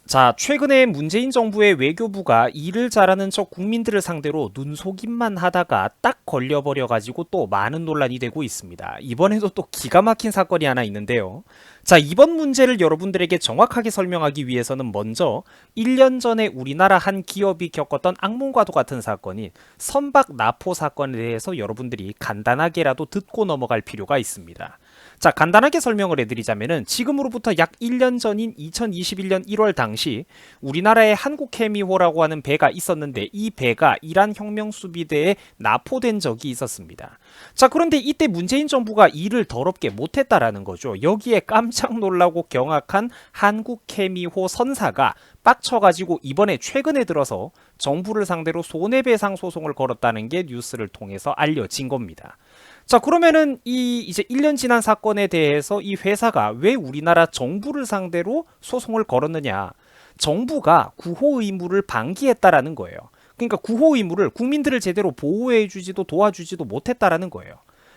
자, 최근에 문재인 정부의 외교부가 일을 잘하는 척 국민들을 상대로 눈속임만 하다가 딱 걸려버려가지고 또 많은 논란이 되고 있습니다. 이번에도 또 기가 막힌 사건이 하나 있는데요. 자, 이번 문제를 여러분들에게 정확하게 설명하기 위해서는 먼저 1년 전에 우리나라 한 기업이 겪었던 악몽과도 같은 사건인 선박 납포 사건에 대해서 여러분들이 간단하게라도 듣고 넘어갈 필요가 있습니다. 자, 간단하게 설명을 해드리자면은 지금으로부터 약 1년 전인 2021년 1월 당시 우리나라에 한국해미호라고 하는 배가 있었는데 이 배가 이란 혁명수비대에 납포된 적이 있었습니다. 자, 그런데 이때 문재인 정부가 일을 더럽게 못했다라는 거죠. 여기에 깜짝 놀라고 경악한 한국해미호 선사가 빡쳐가지고 이번에 최근에 들어서 정부를 상대로 손해배상 소송을 걸었다는 게 뉴스를 통해서 알려진 겁니다. 자, 그러면은 이 이제 1년 지난 사건에 대해서 이 회사가 왜 우리나라 정부를 상대로 소송을 걸었느냐? 정부가 구호 의무를 방기했다라는 거예요. 그러니까 구호 의무를 국민들을 제대로 보호해주지도 도와주지도 못했다라는 거예요.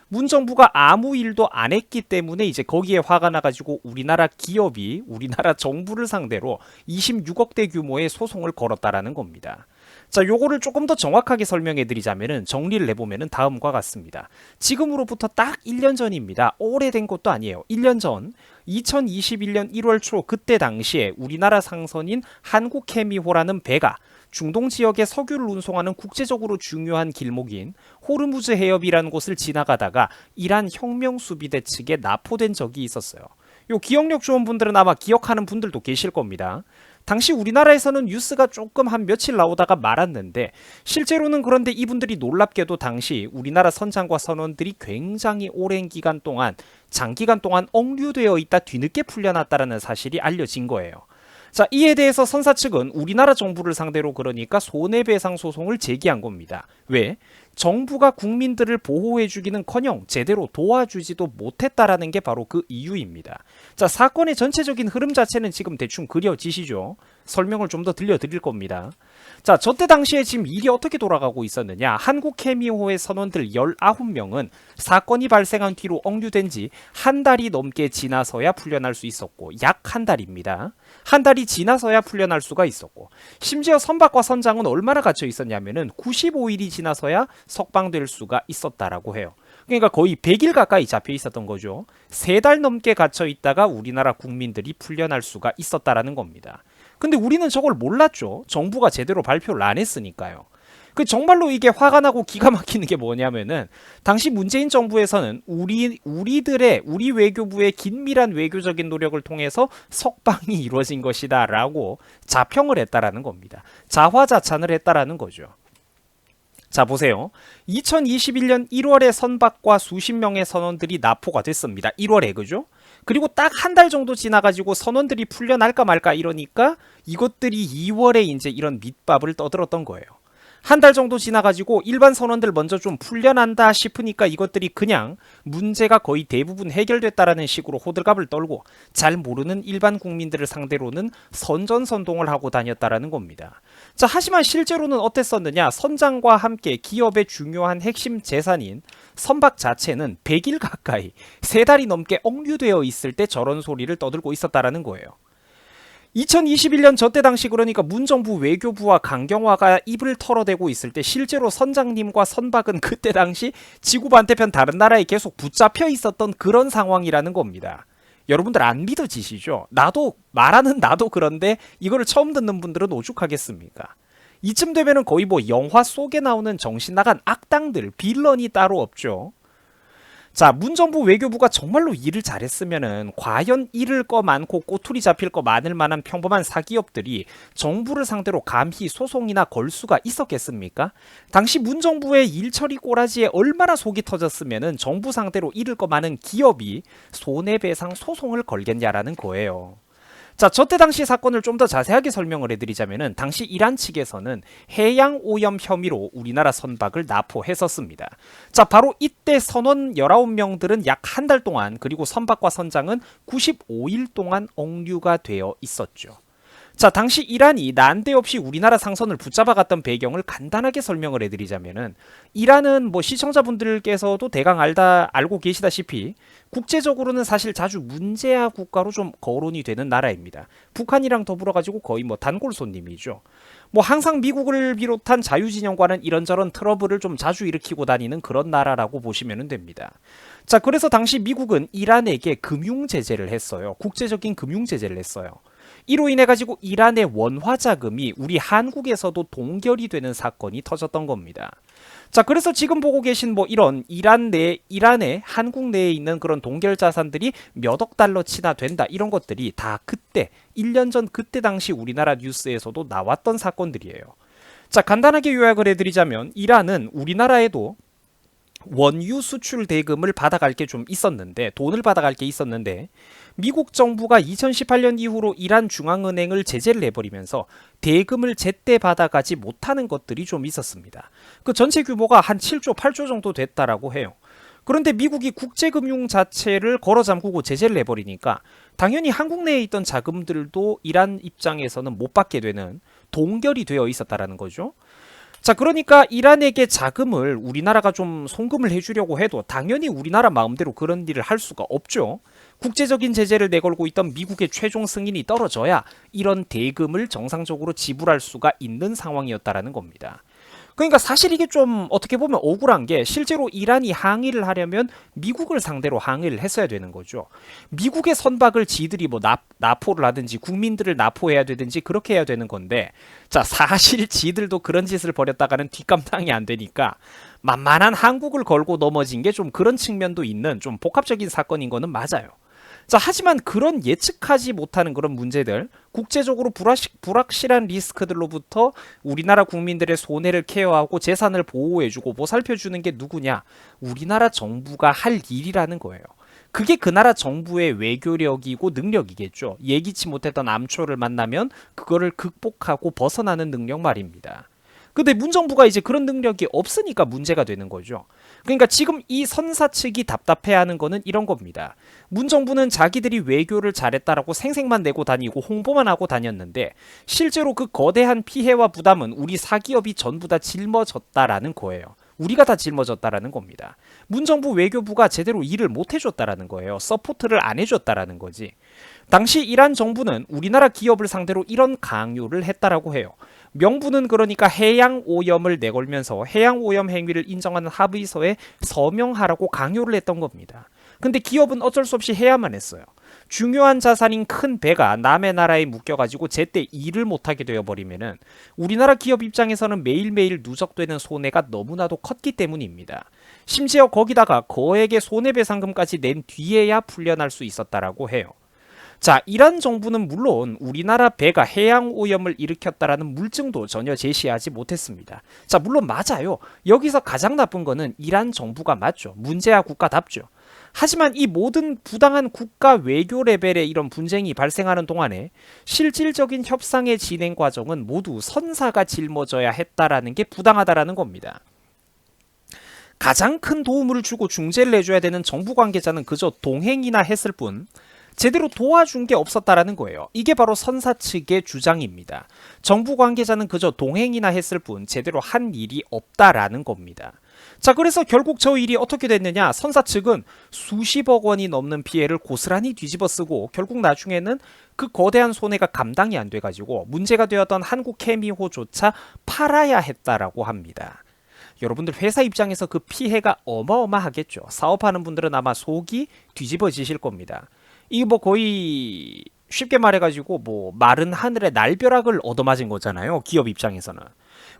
문 정부가 아무 일도 안 했기 때문에 이제 거기에 화가 나가지고 우리나라 기업이 우리나라 정부를 상대로 26억대 규모의 소송을 걸었다라는 겁니다. 자, 요거를 조금 더 정확하게 설명해 드리자면은 정리를 해보면은 다음과 같습니다. 지금으로부터 딱 1년 전입니다. 오래된 것도 아니에요. 1년 전 2021년 1월 초 그때 당시에 우리나라 상선인 한국해미호라는 배가 중동 지역에 석유를 운송하는 국제적으로 중요한 길목인 호르무즈 해협이라는 곳을 지나가다가 이란 혁명수비대 측에 납포된 적이 있었어요. 요 기억력 좋은 분들은 아마 기억하는 분들도 계실 겁니다. 당시 우리나라에서는 뉴스가 조금 한 며칠 나오다가 말았는데 실제로는 그런데 이분들이 놀랍게도 당시 우리나라 선장과 선원들이 굉장히 오랜 기간 동안 장기간 동안 억류되어 있다 뒤늦게 풀려났다는 사실이 알려진 거예요. 자, 이에 대해서 선사 측은 우리나라 정부를 상대로 그러니까 손해배상 소송을 제기한 겁니다. 왜? 정부가 국민들을 보호해주기는커녕 제대로 도와주지도 못했다라는 게 바로 그 이유입니다. 자, 사건의 전체적인 흐름 자체는 지금 대충 그려지시죠? 설명을 좀 더 들려드릴 겁니다. 자, 저때 당시에 지금 일이 어떻게 돌아가고 있었느냐? 한국해미호의 선원들 19명은 사건이 발생한 뒤로 억류된 지 한 달이 넘게 지나서야 풀려날 수 있었고, 약 한 달입니다. 한 달이 지나서야 풀려날 수가 있었고, 심지어 선박과 선장은 얼마나 갇혀 있었냐면은 95일이 지나서야 석방될 수가 있었다라고 해요. 그러니까 거의 100일 가까이 잡혀 있었던 거죠. 3달 넘게 갇혀 있다가 우리나라 국민들이 풀려날 수가 있었다라는 겁니다. 근데 우리는 저걸 몰랐죠. 정부가 제대로 발표를 안 했으니까요. 그 정말로 이게 화가 나고 기가 막히는 게 뭐냐면은 당시 문재인 정부에서는 우리 외교부의 긴밀한 외교적인 노력을 통해서 석방이 이루어진 것이다라고 자평을 했다라는 겁니다. 자화자찬을 했다라는 거죠. 자, 보세요. 2021년 1월에 선박과 수십 명의 선원들이 납포가 됐습니다. 1월에, 그죠? 그리고 딱 한 달 정도 지나가지고 선원들이 풀려날까 말까 이러니까 이것들이 2월에 이제 이런 밑밥을 떠들었던 거예요. 한 달 정도 지나가지고 일반 선원들 먼저 좀 풀려난다 싶으니까 이것들이 그냥 문제가 거의 대부분 해결됐다라는 식으로 호들갑을 떨고 잘 모르는 일반 국민들을 상대로는 선전선동을 하고 다녔다라는 겁니다. 자, 하지만 실제로는 어땠었느냐? 선장과 함께 기업의 중요한 핵심 재산인 선박 자체는 100일 가까이 3달이 넘게 억류되어 있을 때 저런 소리를 떠들고 있었다라는 거예요. 2021년 저때 당시 그러니까 문정부 외교부와 강경화가 입을 털어대고 있을 때 실제로 선장님과 선박은 그때 당시 지구 반대편 다른 나라에 계속 붙잡혀 있었던 그런 상황이라는 겁니다. 여러분들 안 믿어지시죠? 나도 그런데 이거를 처음 듣는 분들은 오죽하겠습니까? 이쯤 되면은 거의 뭐 영화 속에 나오는 정신 나간 악당들, 빌런이 따로 없죠. 자, 문정부 외교부가 정말로 일을 잘했으면은 과연 잃을 거 많고 꼬투리 잡힐 거 많을 만한 평범한 사기업들이 정부를 상대로 감히 소송이나 걸 수가 있었겠습니까? 당시 문정부의 일처리 꼬라지에 얼마나 속이 터졌으면은 정부 상대로 잃을 거 많은 기업이 손해배상 소송을 걸겠냐라는 거예요. 자, 저때 당시 사건을 좀 더 자세하게 설명을 해드리자면은 당시 이란 측에서는 해양 오염 혐의로 우리나라 선박을 납포했었습니다. 자, 바로 이때 선원 19명들은 약 한 달 동안 그리고 선박과 선장은 95일 동안 억류가 되어 있었죠. 자, 당시 이란이 난데없이 우리나라 상선을 붙잡아갔던 배경을 간단하게 설명을 해드리자면은, 이란은 뭐 시청자분들께서도 대강 알고 계시다시피 국제적으로는 사실 자주 문제아 국가로 좀 거론이 되는 나라입니다. 북한이랑 더불어 가지고 거의 뭐 단골 손님이죠. 뭐 항상 미국을 비롯한 자유진영과는 이런저런 트러블을 좀 자주 일으키고 다니는 그런 나라라고 보시면 됩니다. 자, 그래서 당시 미국은 이란에게 금융 제재를 했어요. 국제적인 금융 제재를 했어요. 이로 인해 가지고 이란의 원화 자금이 우리 한국에서도 동결이 되는 사건이 터졌던 겁니다. 자, 그래서 지금 보고 계신 뭐 이런 이란의 한국 내에 있는 그런 동결 자산들이 몇 억 달러치나 된다, 이런 것들이 다 그때 1년 전 그때 당시 우리나라 뉴스에서도 나왔던 사건들이에요. 자, 간단하게 요약을 해드리자면, 이란은 우리나라에도 원유 수출 대금을 받아갈 게 좀 있었는데, 돈을 받아갈 게 있었는데, 미국 정부가 2018년 이후로 이란 중앙은행을 제재를 해버리면서 대금을 제때 받아가지 못하는 것들이 좀 있었습니다. 그 전체 규모가 한 7조, 8조 정도 됐다라고 해요. 그런데 미국이 국제금융 자체를 걸어 잠그고 제재를 해버리니까 당연히 한국 내에 있던 자금들도 이란 입장에서는 못 받게 되는, 동결이 되어 있었다라는 거죠. 자, 그러니까 이란에게 자금을 우리나라가 좀 송금을 해주려고 해도 당연히 우리나라 마음대로 그런 일을 할 수가 없죠. 국제적인 제재를 내걸고 있던 미국의 최종 승인이 떨어져야 이런 대금을 정상적으로 지불할 수가 있는 상황이었다라는 겁니다. 그러니까 사실 이게 좀 어떻게 보면 억울한 게, 실제로 이란이 항의를 하려면 미국을 상대로 항의를 했어야 되는 거죠. 미국의 선박을 지들이 뭐 납포를 하든지 국민들을 납포해야 되든지 그렇게 해야 되는 건데, 자, 사실 지들도 그런 짓을 벌였다가는 뒷감당이 안 되니까 만만한 한국을 걸고 넘어진 게 좀 그런 측면도 있는 좀 복합적인 사건인 거는 맞아요. 자, 하지만 그런 예측하지 못하는 그런 문제들, 국제적으로 불확실한 리스크들로부터 우리나라 국민들의 손해를 케어하고 재산을 보호해주고 보살펴주는 게 누구냐? 우리나라 정부가 할 일이라는 거예요. 그게 그 나라 정부의 외교력이고 능력이겠죠. 예기치 못했던 암초를 만나면 그거를 극복하고 벗어나는 능력 말입니다. 근데 문정부가 이제 그런 능력이 없으니까 문제가 되는 거죠. 그러니까 지금 이 선사 측이 답답해하는 거는 이런 겁니다. 문정부는 자기들이 외교를 잘했다라고 생색만 내고 다니고 홍보만 하고 다녔는데, 실제로 그 거대한 피해와 부담은 우리 사기업이 전부 다 짊어졌다라는 거예요. 우리가 다 짊어졌다라는 겁니다. 문정부 외교부가 제대로 일을 못 해줬다라는 거예요. 서포트를 안 해줬다라는 거지. 당시 이란 정부는 우리나라 기업을 상대로 이런 강요를 했다라고 해요. 명분은 그러니까 해양 오염을 내걸면서 해양 오염 행위를 인정하는 합의서에 서명하라고 강요를 했던 겁니다. 근데 기업은 어쩔 수 없이 해야만 했어요. 중요한 자산인 큰 배가 남의 나라에 묶여가지고 제때 일을 못하게 되어버리면은 우리나라 기업 입장에서는 매일매일 누적되는 손해가 너무나도 컸기 때문입니다. 심지어 거기다가 거액의 손해배상금까지 낸 뒤에야 풀려날 수 있었다라고 해요. 자, 이란 정부는 물론 우리나라 배가 해양 오염을 일으켰다라는 물증도 전혀 제시하지 못했습니다. 자, 물론 맞아요. 여기서 가장 나쁜 거는 이란 정부가 맞죠. 문제아 국가답죠. 하지만 이 모든 부당한 국가 외교 레벨의 이런 분쟁이 발생하는 동안에 실질적인 협상의 진행 과정은 모두 선사가 짊어져야 했다라는 게 부당하다라는 겁니다. 가장 큰 도움을 주고 중재를 해줘야 되는 정부 관계자는 그저 동행이나 했을 뿐 제대로 도와준 게 없었다라는 거예요. 이게 바로 선사 측의 주장입니다. 정부 관계자는 그저 동행이나 했을 뿐 제대로 한 일이 없다라는 겁니다. 자, 그래서 결국 저 일이 어떻게 됐느냐? 선사 측은 수십억 원이 넘는 피해를 고스란히 뒤집어 쓰고 결국 나중에는 그 거대한 손해가 감당이 안 돼가지고 문제가 되었던 한국케미호조차 팔아야 했다라고 합니다. 여러분들 회사 입장에서 그 피해가 어마어마하겠죠. 사업하는 분들은 아마 속이 뒤집어지실 겁니다. 이게 뭐 거의 쉽게 말해가지고 뭐 마른 하늘에 날벼락을 얻어맞은 거잖아요. 기업 입장에서는.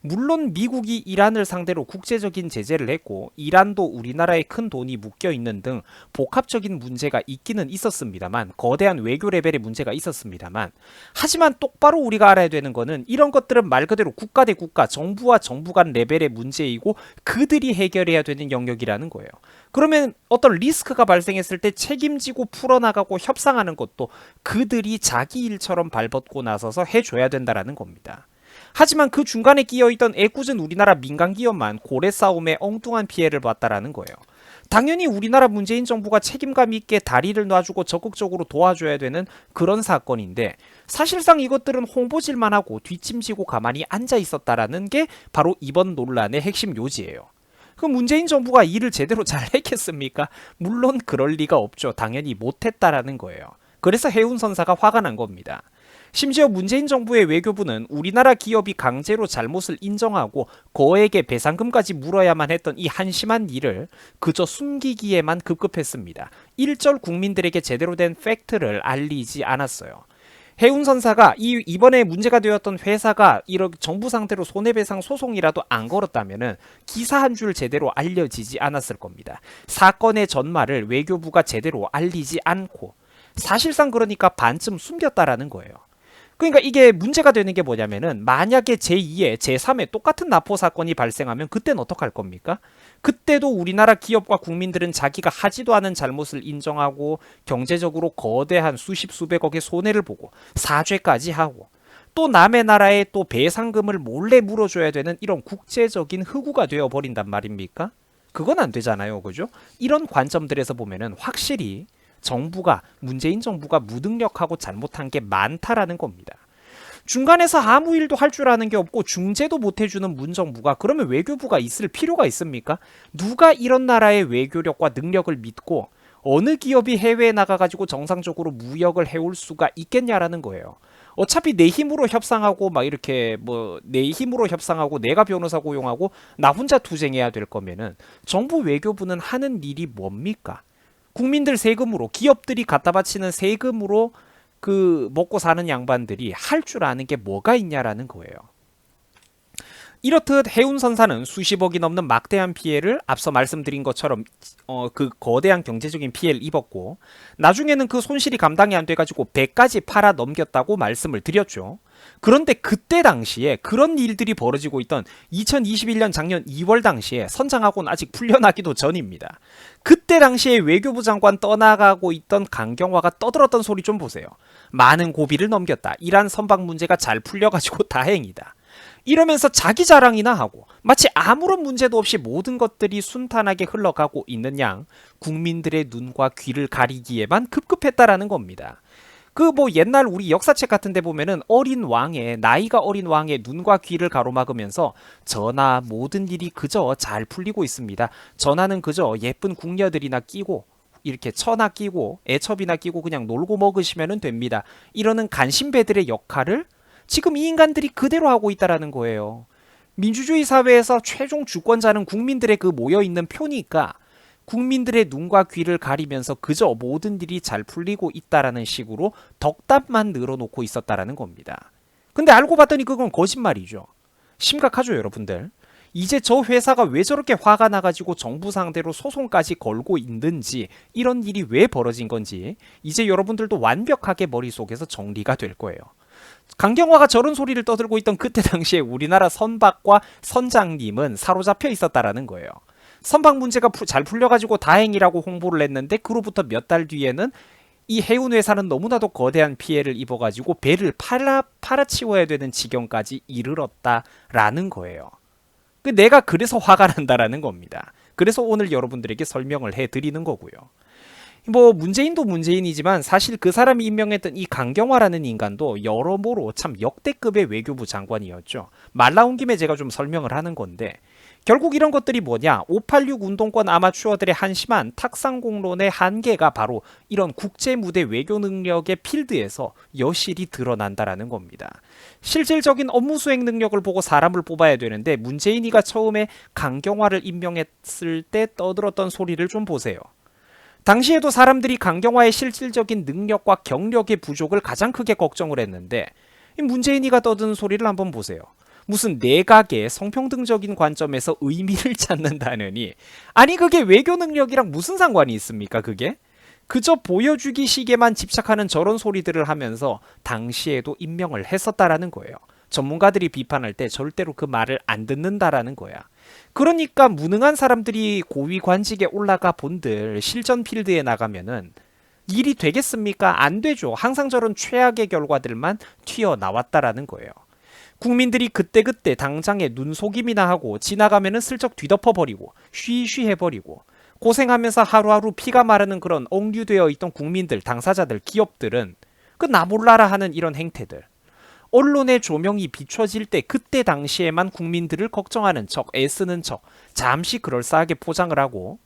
물론 미국이 이란을 상대로 국제적인 제재를 했고 이란도 우리나라에 큰 돈이 묶여있는 등 복합적인 문제가 있기는 있었습니다만, 거대한 외교 레벨의 문제가 있었습니다만, 하지만 똑바로 우리가 알아야 되는 거는 이런 것들은 말 그대로 국가 대 국가, 정부와 정부 간 레벨의 문제이고 그들이 해결해야 되는 영역이라는 거예요. 그러면 어떤 리스크가 발생했을 때 책임지고 풀어나가고 협상하는 것도 그들이 자기 일처럼 발벗고 나서서 해줘야 된다라는 겁니다. 하지만 그 중간에 끼어있던 애꿎은 우리나라 민간기업만 고래 싸움에 엉뚱한 피해를 봤다라는 거예요. 당연히 우리나라 문재인 정부가 책임감 있게 다리를 놔주고 적극적으로 도와줘야 되는 그런 사건인데 사실상 이것들은 홍보질만 하고 뒷짐지고 가만히 앉아 있었다라는 게 바로 이번 논란의 핵심 요지예요. 그 문재인 정부가 일을 제대로 잘 했겠습니까? 물론 그럴 리가 없죠. 당연히 못했다라는 거예요. 그래서 해운 선사가 화가 난 겁니다. 심지어 문재인 정부의 외교부는 우리나라 기업이 강제로 잘못을 인정하고 거액의 배상금까지 물어야만 했던 이 한심한 일을 그저 숨기기에만 급급했습니다. 일절 국민들에게 제대로 된 팩트를 알리지 않았어요. 해운선사가 이번에 문제가 되었던 회사가 이렇게 정부 상대로 손해배상 소송이라도 안 걸었다면은 기사 한 줄 제대로 알려지지 않았을 겁니다. 사건의 전말을 외교부가 제대로 알리지 않고 사실상 그러니까 반쯤 숨겼다라는 거예요. 그러니까 이게 문제가 되는 게 뭐냐면은 만약에 제2의 제3의 똑같은 납포 사건이 발생하면 그때는 어떡할 겁니까? 그때도 우리나라 기업과 국민들은 자기가 하지도 않은 잘못을 인정하고 경제적으로 거대한 수십 수백억의 손해를 보고 사죄까지 하고 또 남의 나라에 또 배상금을 몰래 물어줘야 되는 이런 국제적인 흑우가 되어버린단 말입니까? 그건 안 되잖아요. 그죠? 이런 관점들에서 보면은 확실히 문재인 정부가 무능력하고 잘못한 게 많다라는 겁니다. 중간에서 아무 일도 할 줄 아는 게 없고 중재도 못 해주는 문정부가 그러면 외교부가 있을 필요가 있습니까? 누가 이런 나라의 외교력과 능력을 믿고 어느 기업이 해외에 나가가지고 정상적으로 무역을 해올 수가 있겠냐라는 거예요. 어차피 내 힘으로 협상하고 막 이렇게 뭐 내 힘으로 협상하고 내가 변호사 고용하고 나 혼자 투쟁해야 될 거면은 정부 외교부는 하는 일이 뭡니까? 국민들 세금으로 기업들이 갖다 바치는 세금으로 그 먹고 사는 양반들이 할 줄 아는 게 뭐가 있냐라는 거예요. 이렇듯 해운선사는 수십억이 넘는 막대한 피해를 앞서 말씀드린 것처럼 그 거대한 경제적인 피해를 입었고 나중에는 그 손실이 감당이 안 돼가지고 배까지 팔아 넘겼다고 말씀을 드렸죠. 그런데 그때 당시에 그런 일들이 벌어지고 있던 2021년 작년 2월 당시에 선장하고는 아직 풀려나기도 전입니다. 그때 당시에 외교부 장관 떠나가고 있던 강경화가 떠들었던 소리 좀 보세요. 많은 고비를 넘겼다. 이란 선박 문제가 잘 풀려가지고 다행이다. 이러면서 자기 자랑이나 하고 마치 아무런 문제도 없이 모든 것들이 순탄하게 흘러가고 있는 양 국민들의 눈과 귀를 가리기에만 급급했다라는 겁니다. 그 뭐 옛날 우리 역사책 같은 데 보면은 나이가 어린 왕의 눈과 귀를 가로막으면서 전하 모든 일이 그저 잘 풀리고 있습니다. 전하는 그저 예쁜 궁녀들이나 끼고 이렇게 처나 끼고 애첩이나 끼고 그냥 놀고 먹으시면 됩니다. 이러는 간신배들의 역할을 지금 이 인간들이 그대로 하고 있다라는 거예요. 민주주의 사회에서 최종 주권자는 국민들의 그 모여있는 표니까 국민들의 눈과 귀를 가리면서 그저 모든 일이 잘 풀리고 있다라는 식으로 덕담만 늘어놓고 있었다라는 겁니다. 근데 알고 봤더니 그건 거짓말이죠. 심각하죠, 여러분들. 이제 저 회사가 왜 저렇게 화가 나가지고 정부 상대로 소송까지 걸고 있는지 이런 일이 왜 벌어진 건지 이제 여러분들도 완벽하게 머릿속에서 정리가 될 거예요. 강경화가 저런 소리를 떠들고 있던 그때 당시에 우리나라 선박과 선장님은 사로잡혀 있었다라는 거예요. 선박 문제가 잘 풀려가지고 다행이라고 홍보를 했는데 그로부터 몇 달 뒤에는 이 해운회사는 너무나도 거대한 피해를 입어가지고 배를 팔아치워야 되는 지경까지 이르렀다라는 거예요. 내가 그래서 화가 난다라는 겁니다. 그래서 오늘 여러분들에게 설명을 해드리는 거고요. 뭐 문재인도 문재인이지만 사실 그 사람이 임명했던 이 강경화라는 인간도 여러모로 참 역대급의 외교부 장관이었죠. 말 나온 김에 제가 좀 설명을 하는 건데 결국 이런 것들이 뭐냐, 586 운동권 아마추어들의 한심한 탁상공론의 한계가 바로 이런 국제무대 외교 능력의 필드에서 여실히 드러난다라는 겁니다. 실질적인 업무 수행 능력을 보고 사람을 뽑아야 되는데 문재인이가 처음에 강경화를 임명했을 때 떠들었던 소리를 좀 보세요. 당시에도 사람들이 강경화의 실질적인 능력과 경력의 부족을 가장 크게 걱정을 했는데 문재인이가 떠드는 소리를 한번 보세요. 무슨 내각의 성평등적인 관점에서 의미를 찾는다느니 아니 그게 외교 능력이랑 무슨 상관이 있습니까 그게? 그저 보여주기 식에만 집착하는 저런 소리들을 하면서 당시에도 임명을 했었다라는 거예요. 전문가들이 비판할 때 절대로 그 말을 안 듣는다라는 거야. 그러니까 무능한 사람들이 고위 관직에 올라가 본들 실전 필드에 나가면은 일이 되겠습니까? 안 되죠. 항상 저런 최악의 결과들만 튀어나왔다라는 거예요. 국민들이 그때그때 당장에 눈속임이나 하고 지나가면은 슬쩍 뒤덮어버리고 쉬쉬해버리고 고생하면서 하루하루 피가 마르는 그런 억류되어 있던 국민들, 당사자들, 기업들은 그 나 몰라라 하는 이런 행태들, 언론의 조명이 비춰질 때 그때 당시에만 국민들을 걱정하는 척, 애쓰는 척, 잠시 그럴싸하게 포장을 하고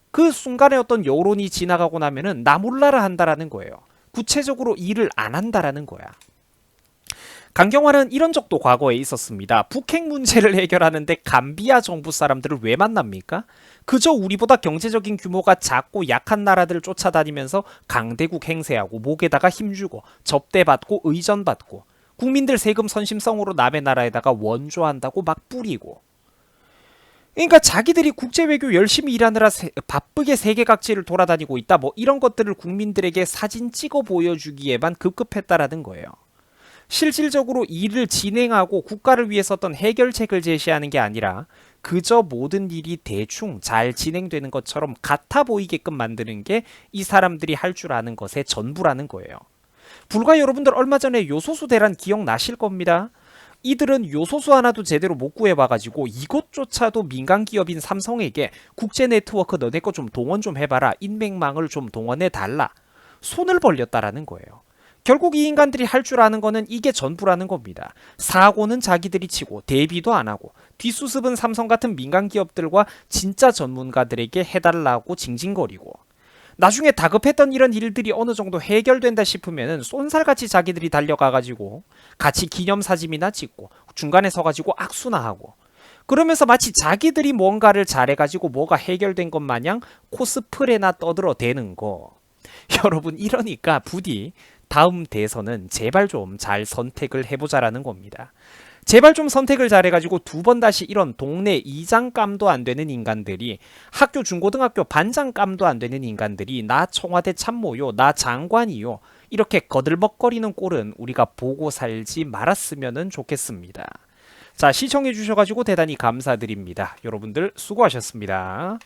그 순간에 어떤 여론이 지나가고 나면은 나 몰라라 한다라는 거예요. 구체적으로 일을 안 한다라는 거야. 강경화는 이런 적도 과거에 있었습니다. 북핵 문제를 해결하는데 감비아 정부 사람들을 왜 만납니까? 그저 우리보다 경제적인 규모가 작고 약한 나라들을 쫓아다니면서 강대국 행세하고 목에다가 힘주고 접대받고 의전받고 국민들 세금 선심성으로 남의 나라에다가 원조한다고 막 뿌리고, 그러니까 자기들이 국제외교 열심히 일하느라 바쁘게 세계 각지를 돌아다니고 있다, 뭐 이런 것들을 국민들에게 사진 찍어 보여주기에만 급급했다라는 거예요. 실질적으로 일을 진행하고 국가를 위해서 어떤 해결책을 제시하는 게 아니라 그저 모든 일이 대충 잘 진행되는 것처럼 같아 보이게끔 만드는 게 이 사람들이 할 줄 아는 것의 전부라는 거예요. 불과 여러분들 얼마 전에 요소수 대란 기억나실 겁니다. 이들은 요소수 하나도 제대로 못 구해봐가지고 이것조차도 민간 기업인 삼성에게 국제 네트워크 너네 거 좀 동원 좀 해봐라, 인맥망을 좀 동원해달라, 손을 벌렸다라는 거예요. 결국 이 인간들이 할 줄 아는 거는 이게 전부라는 겁니다. 사고는 자기들이 치고 대비도 안 하고 뒷수습은 삼성 같은 민간 기업들과 진짜 전문가들에게 해달라고 징징거리고, 나중에 다급했던 이런 일들이 어느 정도 해결된다 싶으면은 쏜살같이 자기들이 달려가가지고 같이 기념사진이나 찍고 중간에 서가지고 악수나 하고, 그러면서 마치 자기들이 뭔가를 잘해가지고 뭐가 해결된 것 마냥 코스프레나 떠들어대는 거. 여러분, 이러니까 부디 다음 대선은 제발 좀 잘 선택을 해보자라는 겁니다. 제발 좀 선택을 잘해가지고 두 번 다시 이런 동네 이장감도 안 되는 인간들이, 학교 중고등학교 반장감도 안 되는 인간들이 나 청와대 참모요, 나 장관이요, 이렇게 거들먹거리는 꼴은 우리가 보고 살지 말았으면 좋겠습니다. 자, 시청해 주셔가지고 대단히 감사드립니다. 여러분들 수고하셨습니다.